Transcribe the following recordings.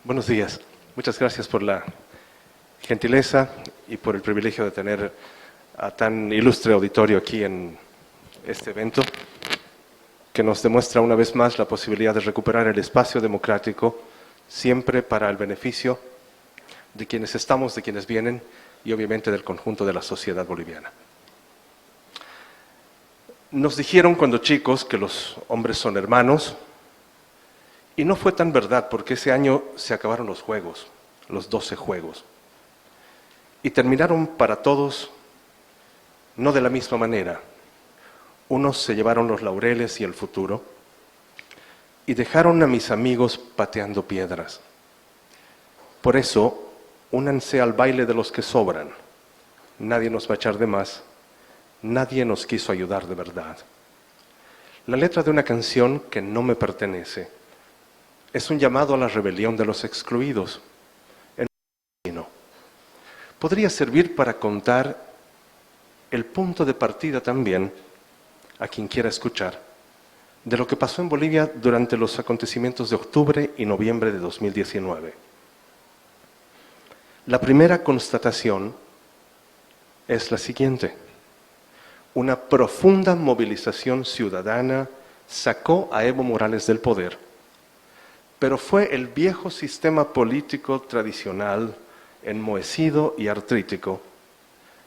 Buenos días. Muchas gracias por la gentileza y por el privilegio de tener a tan ilustre auditorio aquí en este evento, que nos demuestra una vez más la posibilidad de recuperar el espacio democrático, siempre para el beneficio de quienes estamos, de quienes vienen y obviamente del conjunto de la sociedad boliviana. Nos dijeron cuando chicos que los hombres son hermanos, y no fue tan verdad, porque ese año se acabaron los juegos, los 12 juegos, y terminaron para todos no de la misma manera. Unos se llevaron los laureles y el futuro, y dejaron a mis amigos pateando piedras. Por eso, únanse al baile de los que sobran. Nadie nos va a echar de más, nadie nos quiso ayudar de verdad. La letra de una canción que no me pertenece es un llamado a la rebelión de los excluidos. Podría servir para contar el punto de partida también, a quien quiera escuchar, de lo que pasó en Bolivia durante los acontecimientos de octubre y noviembre de 2019. La primera constatación es la siguiente: una profunda movilización ciudadana sacó a Evo Morales del poder, pero fue el viejo sistema político tradicional, enmohecido y artrítico,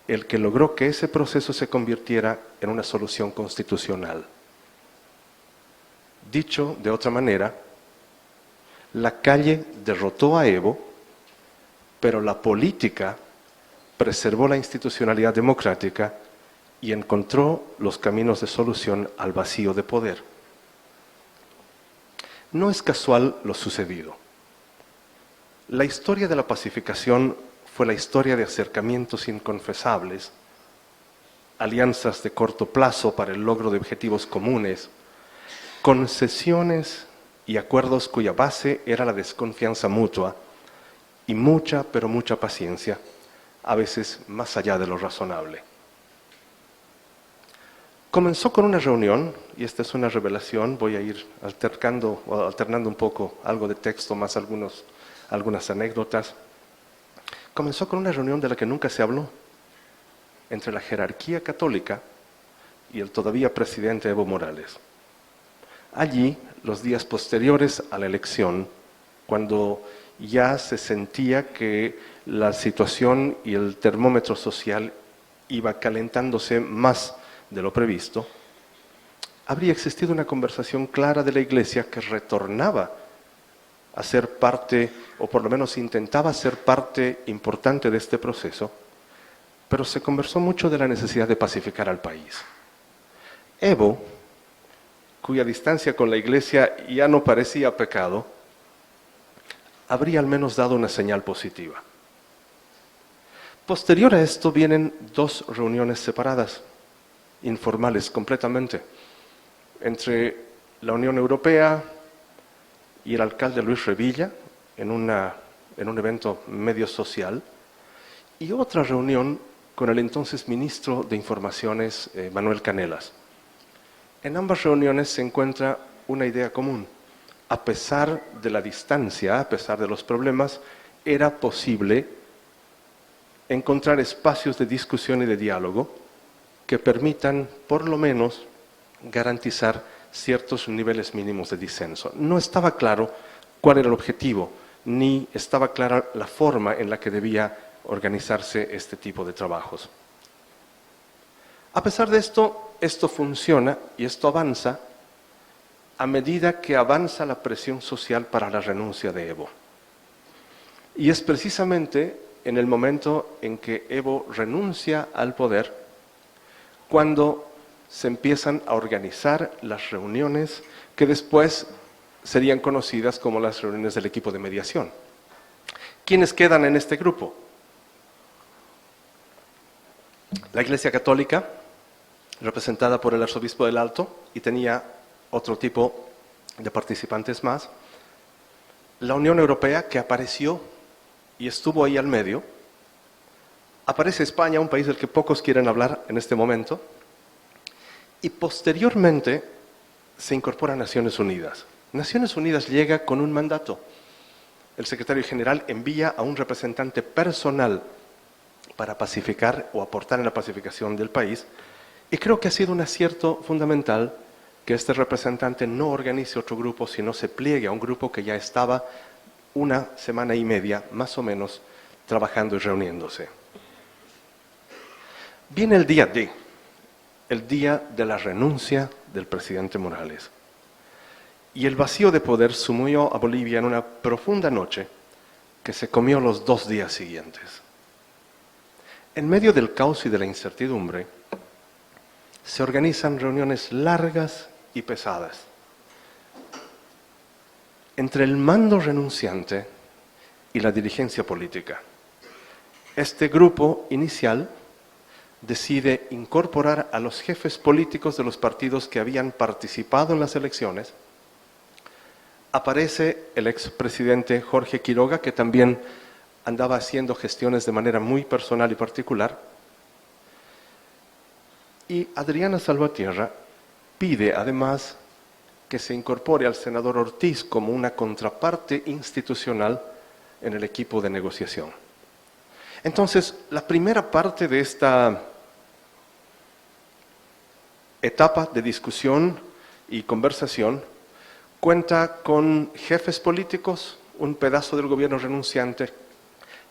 el que logró que ese proceso se convirtiera en una solución constitucional. Dicho de otra manera, la calle derrotó a Evo, pero la política preservó la institucionalidad democrática y encontró los caminos de solución al vacío de poder. No es casual lo sucedido. La historia de la pacificación fue la historia de acercamientos inconfesables, alianzas de corto plazo para el logro de objetivos comunes, concesiones y acuerdos cuya base era la desconfianza mutua y mucha, pero mucha paciencia, a veces más allá de lo razonable. Comenzó con una reunión, y esta es una revelación, voy a ir alternando un poco algo de texto más algunas anécdotas. Comenzó con una reunión de la que nunca se habló, entre la jerarquía católica y el todavía presidente Evo Morales. Allí, los días posteriores a la elección, cuando ya se sentía que la situación y el termómetro social iba calentándose más de lo previsto, habría existido una conversación clara de la Iglesia que retornaba a ser parte, o por lo menos intentaba ser parte importante de este proceso, pero se conversó mucho de la necesidad de pacificar al país. Evo, cuya distancia con la Iglesia ya no parecía pecado, habría al menos dado una señal positiva. Posterior a esto vienen dos reuniones separadas, informales completamente, entre la Unión Europea y el alcalde Luis Revilla, en un evento medio social, y otra reunión con el entonces ministro de Informaciones, Manuel Canelas. En ambas reuniones se encuentra una idea común. A pesar de la distancia, a pesar de los problemas, era posible encontrar espacios de discusión y de diálogo que permitan, por lo menos, garantizar ciertos niveles mínimos de disenso. No estaba claro cuál era el objetivo, ni estaba clara la forma en la que debía organizarse este tipo de trabajos. A pesar de esto, esto funciona y esto avanza a medida que avanza la presión social para la renuncia de Evo. Y es precisamente en el momento en que Evo renuncia al poder cuando se empiezan a organizar las reuniones que después serían conocidas como las reuniones del equipo de mediación. ¿Quiénes quedan en este grupo? La Iglesia Católica, representada por el arzobispo del Alto, y tenía otro tipo de participantes más. La Unión Europea, que apareció y estuvo ahí al medio. Aparece España, un país del que pocos quieren hablar en este momento. Y posteriormente se incorpora Naciones Unidas. Naciones Unidas llega con un mandato. el secretario general envía a un representante personal para pacificar o aportar en la pacificación del país, y creo que ha sido un acierto fundamental que este representante no organice otro grupo, sino se pliegue a un grupo que ya estaba una semana y media, más o menos, trabajando y reuniéndose. Viene el día D, el día de la renuncia del presidente Morales. Y el vacío de poder sumió a Bolivia en una profunda noche que se comió los 2 días siguientes. En medio del caos y de la incertidumbre, se organizan reuniones largas y pesadas entre el mando renunciante y la dirigencia política. Este grupo inicial decide incorporar a los jefes políticos de los partidos que habían participado en las elecciones. Aparece el expresidente Jorge Quiroga, que también andaba haciendo gestiones de manera muy personal y particular. Y Adriana Salvatierra pide además que se incorpore al senador Ortiz como una contraparte institucional en el equipo de negociación. Entonces, la primera parte de esta etapa de discusión y conversación cuenta con jefes políticos, un pedazo del gobierno renunciante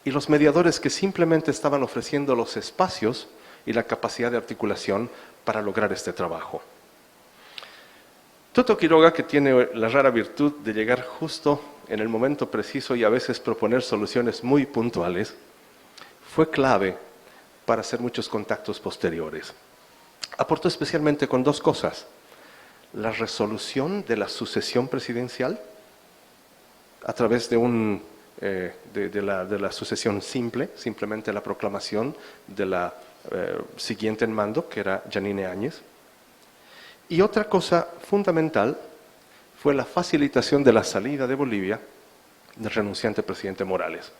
y los mediadores que simplemente estaban ofreciendo los espacios y la capacidad de articulación para lograr este trabajo. Toto Quiroga, que tiene la rara virtud de llegar justo en el momento preciso y a veces proponer soluciones muy puntuales, fue clave para hacer muchos contactos posteriores. Aportó especialmente con 2 cosas: la resolución de la sucesión presidencial a través de la sucesión simple, simplemente la proclamación de la siguiente en mando, que era Yanine Áñez. Y otra cosa fundamental fue la facilitación de la salida de Bolivia del renunciante presidente Morales.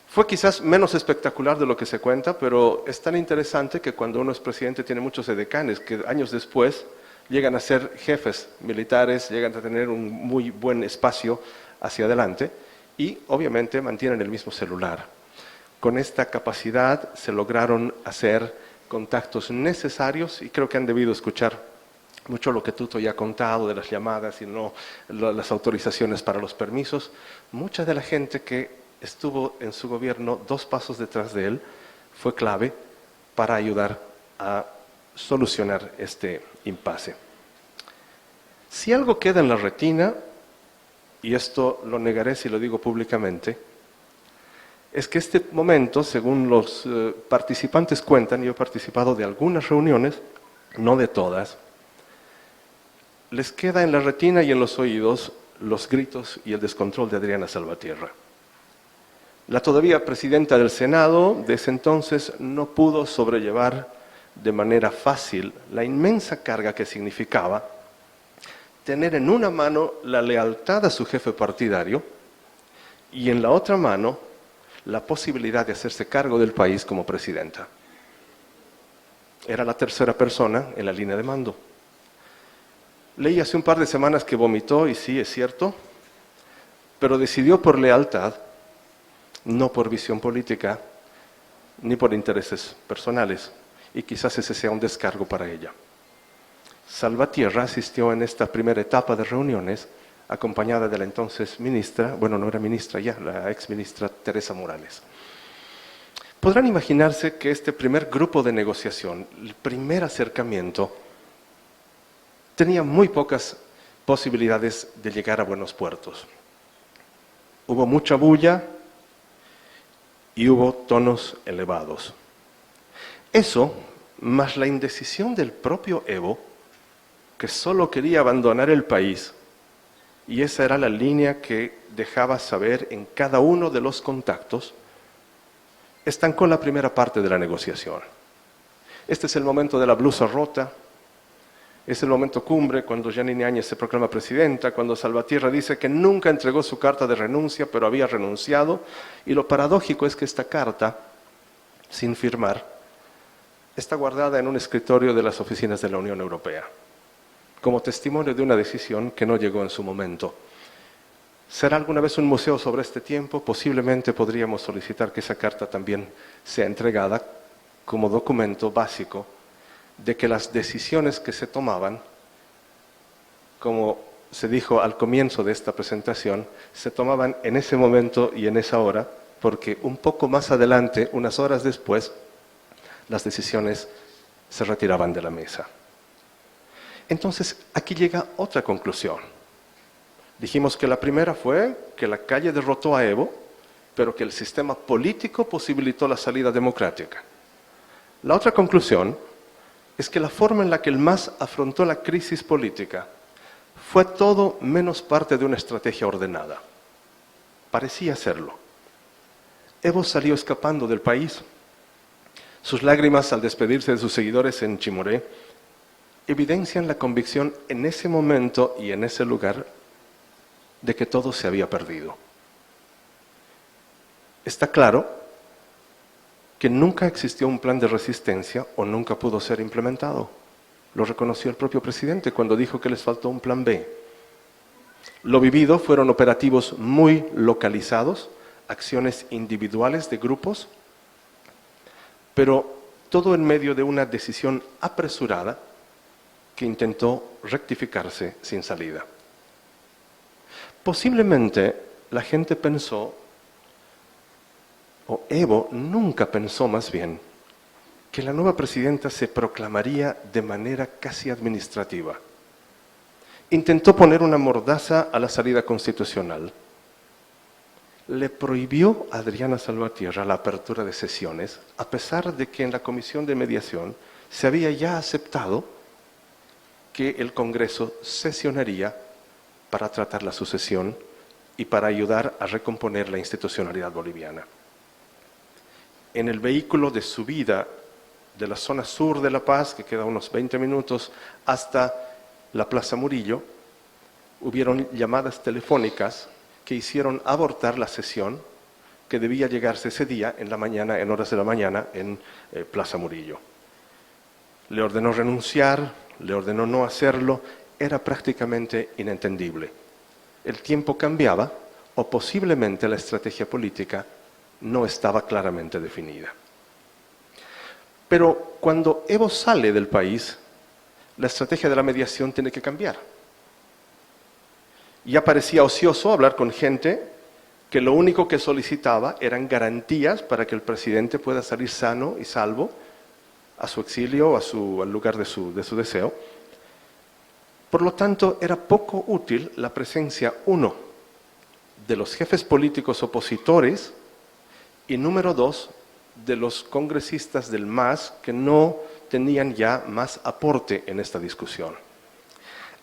Fue quizás menos espectacular de lo que se cuenta, pero es tan interesante que cuando uno es presidente tiene muchos edecanes que años después llegan a ser jefes militares, llegan a tener un muy buen espacio hacia adelante y obviamente mantienen el mismo celular. Con esta capacidad se lograron hacer contactos necesarios y creo que han debido escuchar mucho lo que Tuto ya ha contado de las llamadas y no las autorizaciones para los permisos. Mucha de la gente que estuvo en su gobierno 2 pasos detrás de él fue clave para ayudar a solucionar este impasse. Si algo queda en la retina, y esto lo negaré si lo digo públicamente, es que este momento, según los participantes cuentan, yo he participado de algunas reuniones, no de todas, les queda en la retina y en los oídos los gritos y el descontrol de Adriana Salvatierra. La todavía presidenta del Senado de ese entonces no pudo sobrellevar de manera fácil la inmensa carga que significaba tener en una mano la lealtad a su jefe partidario y en la otra mano la posibilidad de hacerse cargo del país como presidenta. Era la tercera persona en la línea de mando. Leí hace un par de semanas que vomitó, y sí, es cierto, pero decidió por lealtad, no por visión política, ni por intereses personales, y quizás ese sea un descargo para ella. Salvatierra asistió en esta primera etapa de reuniones acompañada de la entonces ministra, bueno, no era ministra ya, la exministra Teresa Morales. Podrán imaginarse que este primer grupo de negociación, el primer acercamiento, tenía muy pocas posibilidades de llegar a buenos puertos. Hubo mucha bulla y hubo tonos elevados. Eso, más la indecisión del propio Evo, que solo quería abandonar el país, y esa era la línea que dejaba saber en cada uno de los contactos, estancó la primera parte de la negociación. Este es el momento de la blusa rota, es el momento cumbre cuando Yanine Áñez se proclama presidenta, cuando Salvatierra dice que nunca entregó su carta de renuncia, pero había renunciado, y lo paradójico es que esta carta, sin firmar, está guardada en un escritorio de las oficinas de la Unión Europea, como testimonio de una decisión que no llegó en su momento. ¿Será alguna vez un museo sobre este tiempo? Posiblemente podríamos solicitar que esa carta también sea entregada como documento básico de que las decisiones que se tomaban, como se dijo al comienzo de esta presentación, se tomaban en ese momento y en esa hora, porque un poco más adelante, unas horas después, las decisiones se retiraban de la mesa. Entonces, aquí llega otra conclusión. Dijimos que la primera fue que la calle derrotó a Evo, pero que el sistema político posibilitó la salida democrática. La otra conclusión es que la forma en la que el MAS afrontó la crisis política fue todo menos parte de una estrategia ordenada. Parecía serlo. Evo salió escapando del país. Sus lágrimas al despedirse de sus seguidores en Chimoré evidencian la convicción en ese momento y en ese lugar de que todo se había perdido. Está claro que nunca existió un plan de resistencia o nunca pudo ser implementado. Lo reconoció el propio presidente cuando dijo que les faltó un plan B. Lo vivido fueron operativos muy localizados, acciones individuales de grupos, pero todo en medio de una decisión apresurada que intentó rectificarse sin salida. Posiblemente la gente pensó, o Evo nunca pensó más bien, que la nueva presidenta se proclamaría de manera casi administrativa. Intentó poner una mordaza a la salida constitucional. Le prohibió a Adriana Salvatierra la apertura de sesiones, a pesar de que en la comisión de mediación se había ya aceptado que el Congreso sesionaría para tratar la sucesión y para ayudar a recomponer la institucionalidad boliviana. En el vehículo de subida de la zona sur de La Paz, que queda unos 20 minutos, hasta la Plaza Murillo, hubieron llamadas telefónicas que hicieron abortar la sesión que debía llegarse ese día en la mañana, en horas de la mañana, en Plaza Murillo. Le ordenó renunciar, le ordenó no hacerlo, era prácticamente inentendible. El tiempo cambiaba o posiblemente la estrategia política no estaba claramente definida. Pero cuando Evo sale del país, la estrategia de la mediación tiene que cambiar. Ya parecía ocioso hablar con gente que lo único que solicitaba eran garantías para que el presidente pueda salir sano y salvo a su exilio, al lugar de su deseo. Por lo tanto, era poco útil la presencia, uno, de los jefes políticos opositores y número dos, de los congresistas del MAS que no tenían ya más aporte en esta discusión.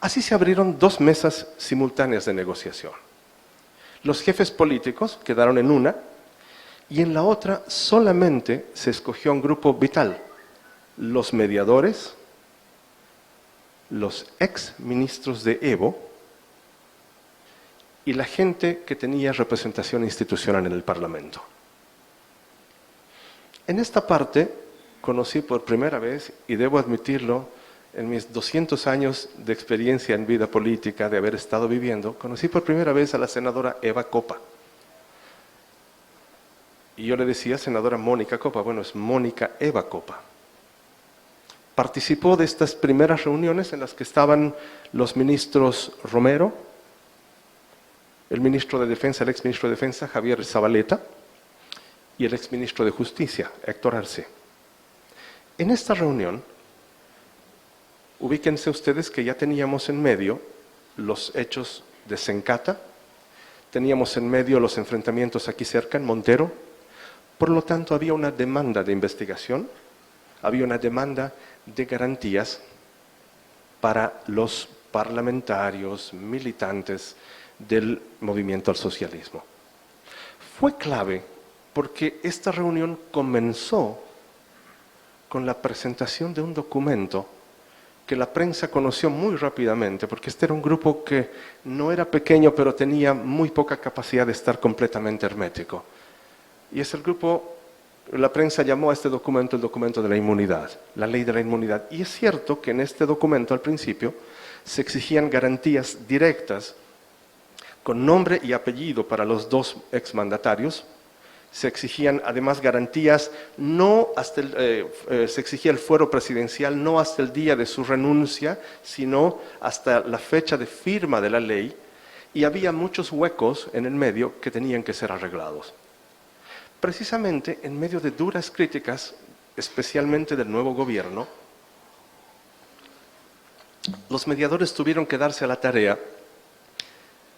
Así se abrieron 2 mesas simultáneas de negociación. Los jefes políticos quedaron en una y en la otra solamente se escogió un grupo vital, los mediadores, los ex ministros de Evo y la gente que tenía representación institucional en el Parlamento. En esta parte conocí por primera vez, y debo admitirlo, en mis 200 años de experiencia en vida política, de haber estado viviendo, conocí por primera vez a la senadora Eva Copa. Y yo le decía senadora Mónica Copa, bueno, es Mónica Eva Copa. Participó de estas primeras reuniones en las que estaban los ministros Romero, el ministro de Defensa, el exministro de Defensa, Javier Zabaleta, y el exministro de Justicia, Héctor Arce. En esta reunión, ubíquense ustedes que ya teníamos en medio los hechos de Sencata, teníamos en medio los enfrentamientos aquí cerca, en Montero, por lo tanto había una demanda de investigación, había una demanda de garantías para los parlamentarios, militantes del movimiento al socialismo. Fue clave porque esta reunión comenzó con la presentación de un documento que la prensa conoció muy rápidamente, porque este era un grupo que no era pequeño, pero tenía muy poca capacidad de estar completamente hermético. Y es el grupo, la prensa llamó a este documento el documento de la inmunidad, la ley de la inmunidad. Y es cierto que en este documento, al principio, se exigían garantías directas con nombre y apellido para los dos exmandatarios. Se exigían además garantías, se exigía el fuero presidencial no hasta el día de su renuncia, sino hasta la fecha de firma de la ley, y había muchos huecos en el medio que tenían que ser arreglados. Precisamente en medio de duras críticas, especialmente del nuevo gobierno, los mediadores tuvieron que darse a la tarea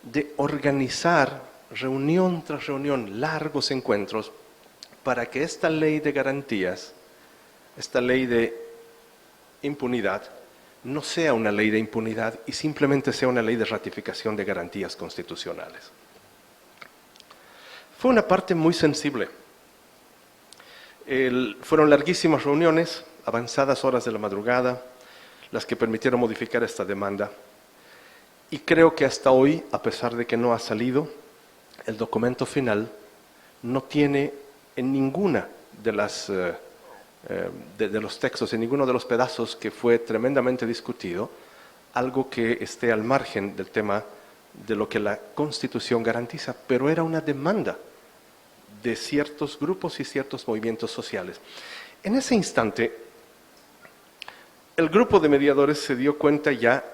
de organizar reunión tras reunión, largos encuentros, para que esta ley de garantías, esta ley de impunidad, no sea una ley de impunidad y simplemente sea una ley de ratificación de garantías constitucionales. Fue una parte muy sensible. Fueron larguísimas reuniones, avanzadas horas de la madrugada, las que permitieron modificar esta demanda. Y creo que hasta hoy, a pesar de que no ha salido, el documento final no tiene en ninguna de los textos, en ninguno de los pedazos que fue tremendamente discutido, algo que esté al margen del tema de lo que la Constitución garantiza, pero era una demanda de ciertos grupos y ciertos movimientos sociales. En ese instante, el grupo de mediadores se dio cuenta ya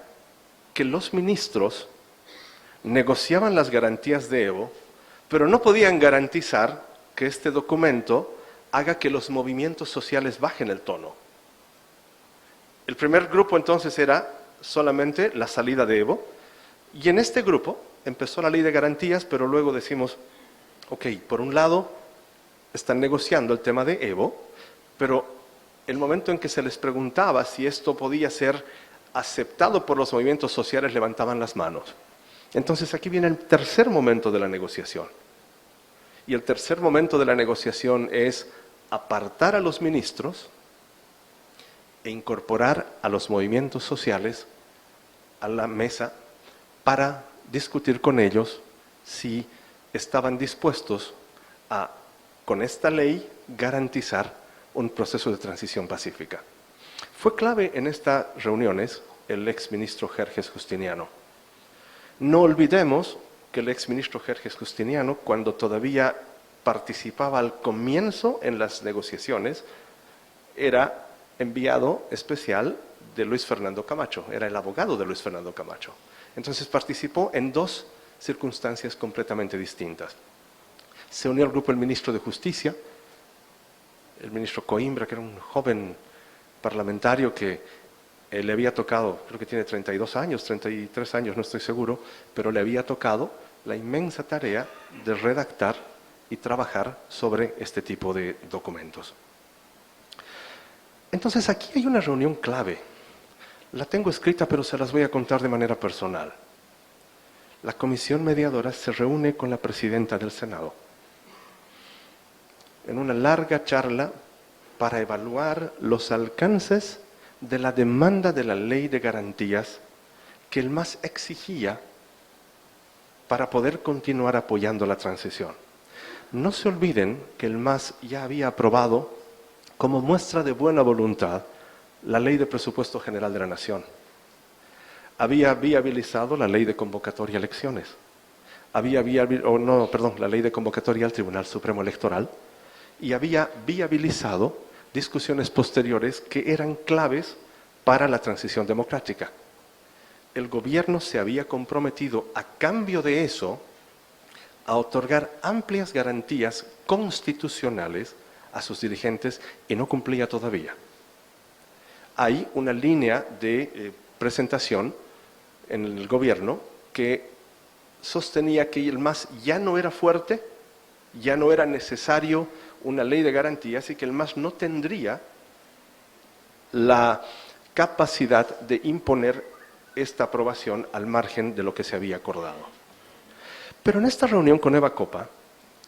que los ministros negociaban las garantías de Evo, pero no podían garantizar que este documento haga que los movimientos sociales bajen el tono. El primer grupo entonces era solamente la salida de Evo, y en este grupo empezó la ley de garantías, pero luego decimos, ok, por un lado están negociando el tema de Evo, pero el momento en que se les preguntaba si esto podía ser aceptado por los movimientos sociales, levantaban las manos. Entonces aquí viene el tercer momento de la negociación. Y el tercer momento de la negociación es apartar a los ministros e incorporar a los movimientos sociales a la mesa para discutir con ellos si estaban dispuestos a, con esta ley, garantizar un proceso de transición pacífica. Fue clave en estas reuniones el exministro Jerjes Justiniano. No olvidemos que el exministro Jerjes Justiniano, cuando todavía participaba al comienzo en las negociaciones, era enviado especial de Luis Fernando Camacho, era el abogado de Luis Fernando Camacho. Entonces participó en dos circunstancias completamente distintas. Se unió al grupo el ministro de Justicia, el ministro Coimbra, que era un joven parlamentario que le había tocado, creo que tiene 32 años, 33 años, no estoy seguro, pero le había tocado la inmensa tarea de redactar y trabajar sobre este tipo de documentos. Entonces aquí hay una reunión clave. La tengo escrita, pero se las voy a contar de manera personal. La comisión mediadora se reúne con la presidenta del Senado en una larga charla para evaluar los alcances de la demanda de la ley de garantías que el MAS exigía para poder continuar apoyando la transición. No se olviden que el MAS ya había aprobado, como muestra de buena voluntad, la Ley de Presupuesto General de la Nación. Había viabilizado la Ley de Convocatoria a Elecciones. La Ley de Convocatoria al Tribunal Supremo Electoral. Y había viabilizado discusiones posteriores que eran claves para la transición democrática. El gobierno se había comprometido, a cambio de eso, a otorgar amplias garantías constitucionales a sus dirigentes y no cumplía todavía. Hay una línea de presentación en el gobierno que sostenía que el MAS ya no era fuerte, ya no era necesario una ley de garantías y que el MAS no tendría la capacidad de imponer esta aprobación al margen de lo que se había acordado. Pero en esta reunión con Eva Copa,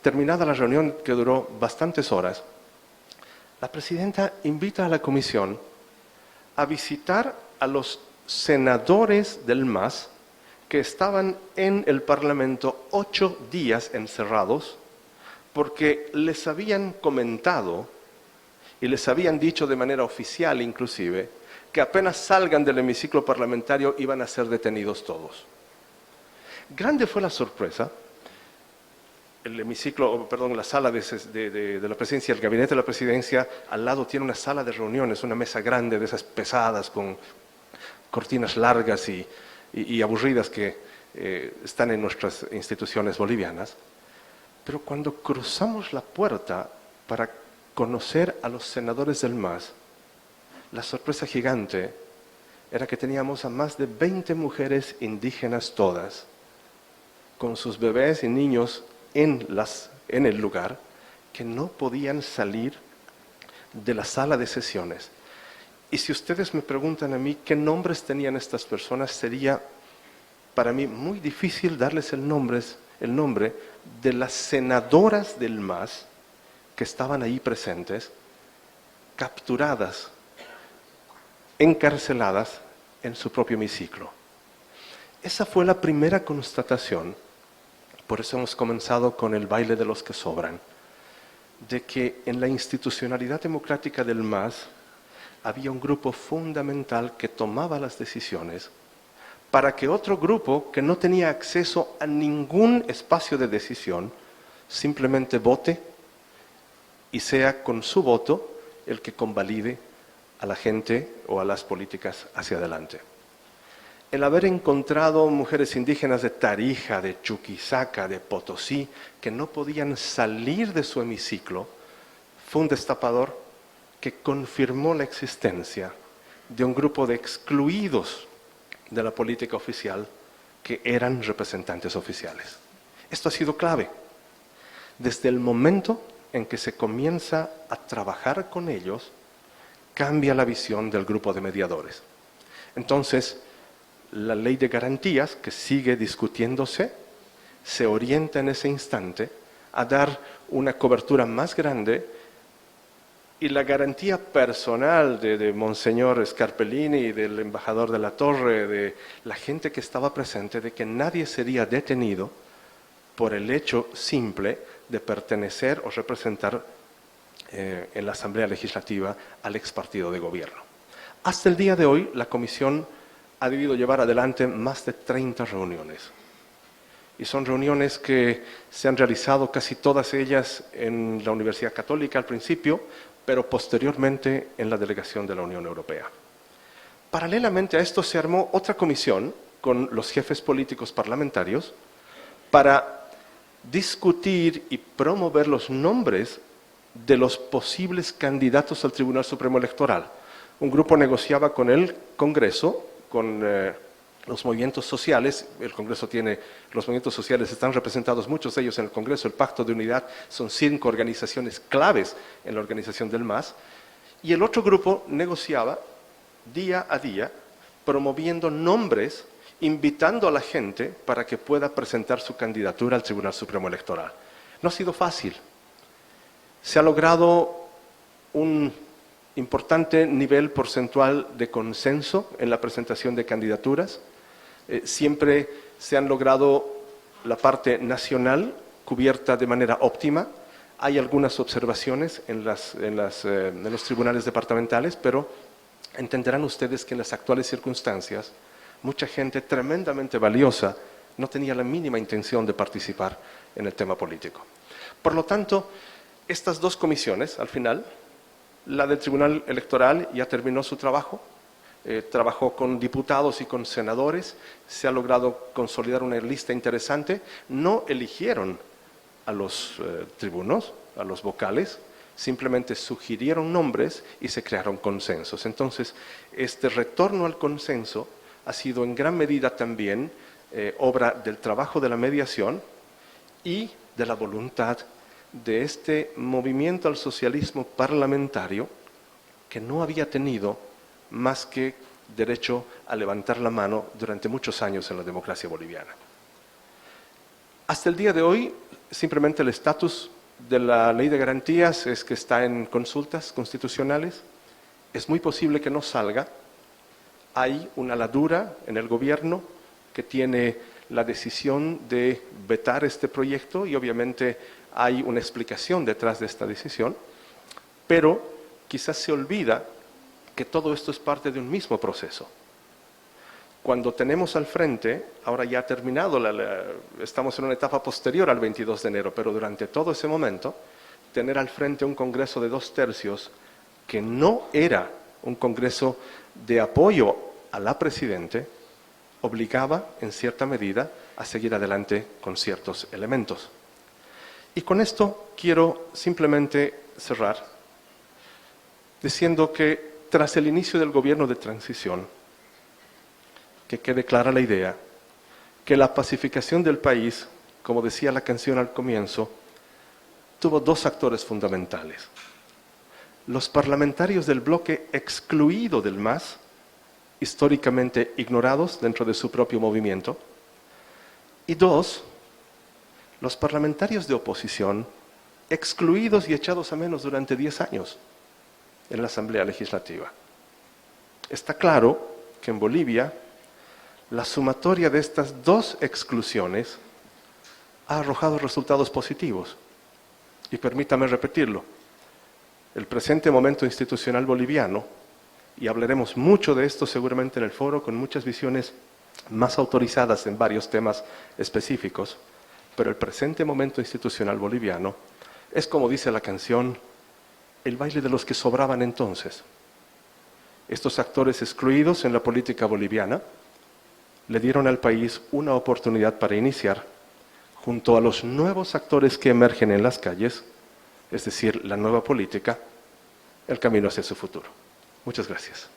terminada la reunión que duró bastantes horas, la presidenta invita a la comisión a visitar a los senadores del MAS que estaban en el Parlamento 8 días encerrados porque les habían comentado y les habían dicho de manera oficial inclusive que apenas salgan del hemiciclo parlamentario iban a ser detenidos todos. Grande fue la sorpresa. El hemiciclo, perdón, la sala de la presidencia, el gabinete de la presidencia, al lado tiene una sala de reuniones, una mesa grande de esas pesadas con cortinas largas y aburridas que están en nuestras instituciones bolivianas. Pero cuando cruzamos la puerta para conocer a los senadores del MAS, la sorpresa gigante era que teníamos a más de 20 mujeres indígenas todas, con sus bebés y niños en el lugar, que no podían salir de la sala de sesiones. Y si ustedes me preguntan a mí qué nombres tenían estas personas, sería para mí muy difícil darles el nombre de las senadoras del MAS que estaban ahí presentes, capturadas, encarceladas en su propio hemiciclo. Esa fue la primera constatación. Por eso hemos comenzado con el baile de los que sobran, de que en la institucionalidad democrática del MAS había un grupo fundamental que tomaba las decisiones para que otro grupo que no tenía acceso a ningún espacio de decisión simplemente vote y sea con su voto el que convalide a la gente o a las políticas hacia adelante. El haber encontrado mujeres indígenas de Tarija, de Chuquisaca, de Potosí, que no podían salir de su hemiciclo, fue un destapador que confirmó la existencia de un grupo de excluidos de la política oficial que eran representantes oficiales. Esto ha sido clave. Desde el momento en que se comienza a trabajar con ellos, cambia la visión del grupo de mediadores. Entonces, la ley de garantías, que sigue discutiéndose, se orienta en ese instante a dar una cobertura más grande, y la garantía personal de Monseñor Scarpellini y del embajador de la Torre, de la gente que estaba presente, de que nadie sería detenido por el hecho simple de pertenecer o representar en la Asamblea Legislativa al ex partido de gobierno. Hasta el día de hoy, la Comisión ha debido llevar adelante más de 30 reuniones. Y son reuniones que se han realizado casi todas ellas en la Universidad Católica al principio, pero posteriormente en la delegación de la Unión Europea. Paralelamente a esto se armó otra comisión con los jefes políticos parlamentarios para discutir y promover los nombres de los posibles candidatos al Tribunal Supremo Electoral. Un grupo negociaba con el Congreso, con los movimientos sociales. El Congreso los movimientos sociales están representados, muchos de ellos en el Congreso. El Pacto de Unidad son 5 organizaciones claves en la organización del MAS. Y el otro grupo negociaba día a día, promoviendo nombres, invitando a la gente para que pueda presentar su candidatura al Tribunal Supremo Electoral. No ha sido fácil. Se ha logrado un importante nivel porcentual de consenso en la presentación de candidaturas. Siempre se han logrado la parte nacional cubierta de manera óptima. Hay algunas observaciones en los tribunales departamentales, pero entenderán ustedes que en las actuales circunstancias mucha gente tremendamente valiosa no tenía la mínima intención de participar en el tema político. Por lo tanto, estas dos comisiones, al final, la del Tribunal Electoral ya terminó su trabajo, trabajó con diputados y con senadores, se ha logrado consolidar una lista interesante. No eligieron a los tribunos, a los vocales, simplemente sugirieron nombres y se crearon consensos. Entonces, este retorno al consenso ha sido en gran medida también obra del trabajo de la mediación y de la voluntad de este movimiento al socialismo parlamentario, que no había tenido más que derecho a levantar la mano durante muchos años en la democracia boliviana. Hasta el día de hoy, simplemente el estatus de la ley de garantías es que está en consultas constitucionales. Es muy posible que no salga. Hay una ladura en el gobierno que tiene la decisión de vetar este proyecto, y obviamente hay una explicación detrás de esta decisión, pero quizás se olvida que todo esto es parte de un mismo proceso. Cuando tenemos al frente, ahora ya ha terminado, estamos en una etapa posterior al 22 de enero, pero durante todo ese momento, tener al frente un Congreso de 2/3 que no era un Congreso de apoyo a la Presidente, obligaba, en cierta medida, a seguir adelante con ciertos elementos. Y con esto quiero simplemente cerrar diciendo que tras el inicio del gobierno de transición, que quede clara la idea, que la pacificación del país, como decía la canción al comienzo, tuvo dos actores fundamentales. Los parlamentarios del bloque excluido del MAS, históricamente ignorados dentro de su propio movimiento, y dos, los parlamentarios de oposición, excluidos y echados a menos durante 10 años en la Asamblea Legislativa. Está claro que en Bolivia la sumatoria de estas dos exclusiones ha arrojado resultados positivos. Y permítame repetirlo, el presente momento institucional boliviano, y hablaremos mucho de esto seguramente en el foro con muchas visiones más autorizadas en varios temas específicos, pero el presente momento institucional boliviano es, como dice la canción, el baile de los que sobraban entonces. Estos actores excluidos en la política boliviana le dieron al país una oportunidad para iniciar, junto a los nuevos actores que emergen en las calles, es decir, la nueva política, el camino hacia su futuro. Muchas gracias.